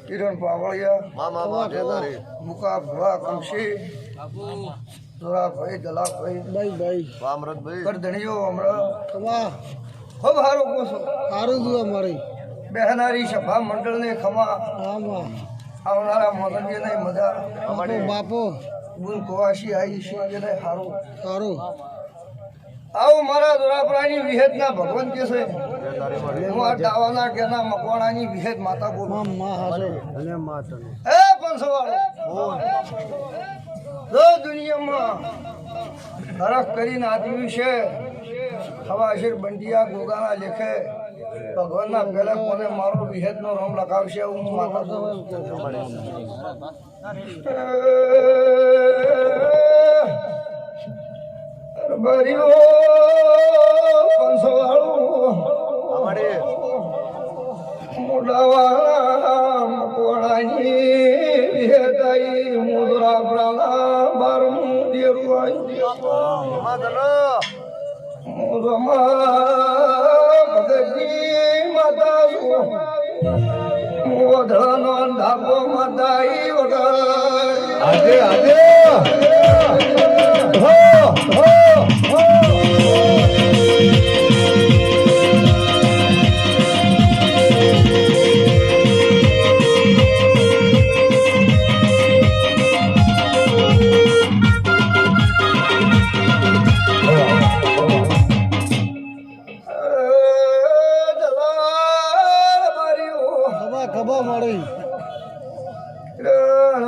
કિરણ પાવળિયા મુકા ભવા કંશી જોરાભાઈ દલાભાઈ વામરતભાઈ કરધણીઓ હમણાં ખૂબ સારું પૂછો સારું જોવા મળે બેહનારી સભા મંડળને ખમા આવનારા મોદનજીને મજા બાપો ગુણ કુવાસી આવી છે એને સારું સારું આવો મારા દોરાપરાની વિહેતના ભગવાન કે છે હું આ ડાવાના કેના મકવાણાની વિહેત માતા બોલું અને માતા એ પંસવાળો જો દુનિયામાં હરખ કરીને આદમી છે ખવાશીર બંડિયા ગોગાના લેખે ભગવાનના પહેલા કોને મારો વિહેતનો રોમ લખાવશે હું માતા બોલું બરિયો પંસવાળું મોડાવા મકોડાની વિહેતાઈ મોદરા પ્રાણા બારમું દેરુઆઈ મોદમાં ભગતી માતા મોઢનો ધાબો માતાઈ વગર આજે આજે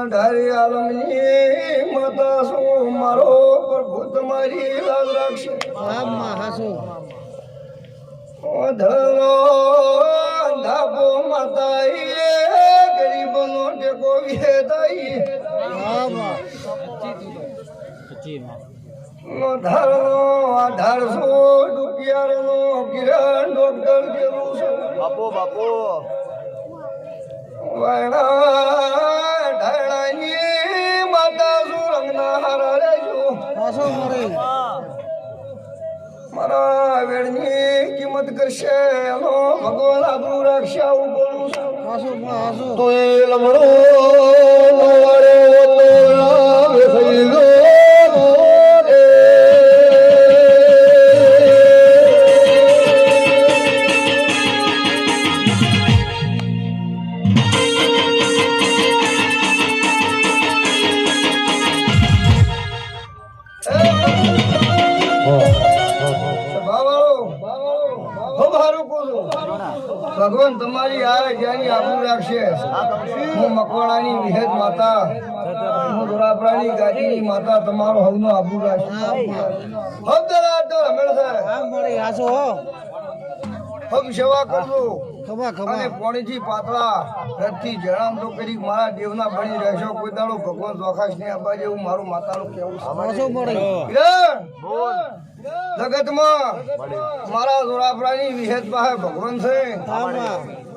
ઢારી આલમની માતા શું મારો પ્રભુ તમારી લાજ રાખશે ધાબો માતાઈ ગરીબોનો ટેકો વિહેદાઈ ધારસો રૂપિયાનો કિરણ ડોક્ટર જેવું છે બાપો બાપો ઢાળાની માતા સુરંગના હારા લેજો મારા વેળની કિંમત કરશે એનો ભગવાન આબરૂ રાખશે આવું બોલું છું તો એ લમણો થઈ ગયો ભગવાન તમારી આ જ્યાંની આબરૂ રાખશે હું મકવાણાની વિહેત માતા હું દોરાપરાની ગાદીની માતા તમારો હવનો આબરૂ રાખશે હબ સેવા કરજો અને પોણીથી પાતળા રથથી જણામ તો કરી મારા દેવના બની રહેશો કોઈ દાડો ભગવાન ચોખાશ નહીં આપવા જેવું મારું માતાનું કેવું જગતમાં મારા જોરાપરાની વિહેત પાસે ભગવાન છે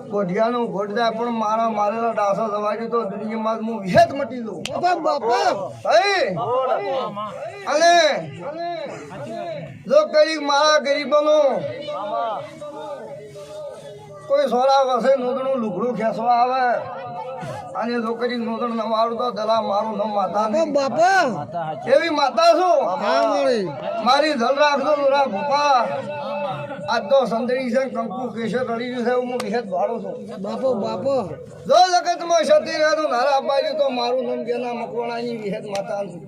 કોઢિયાનું ગોઠદા પણ મારા મારેલા ડાસો દવાજી તો દુનિયામાં હું વિહેત મટી દઉં અને જો કઈ મારા ગરીબોનો કોઈ સોરા વસે નોંધણું લુગડું ખેંચવા આવે અને છોકરી નોંધણ ન મારું તો દલા મારું નામ માતા બાપા એવી માતા છું મારી ધલ રાખજો દોરા ભૂપા આજ તો સંદડી છે કંકુ કેશર રડી છે હું વિહેત ભાડો છું બાપો જો જગતમાં સતી રહે તો નારા બાજુ તો મારું નામ કેના મકવાણાની વિહેત માતા છું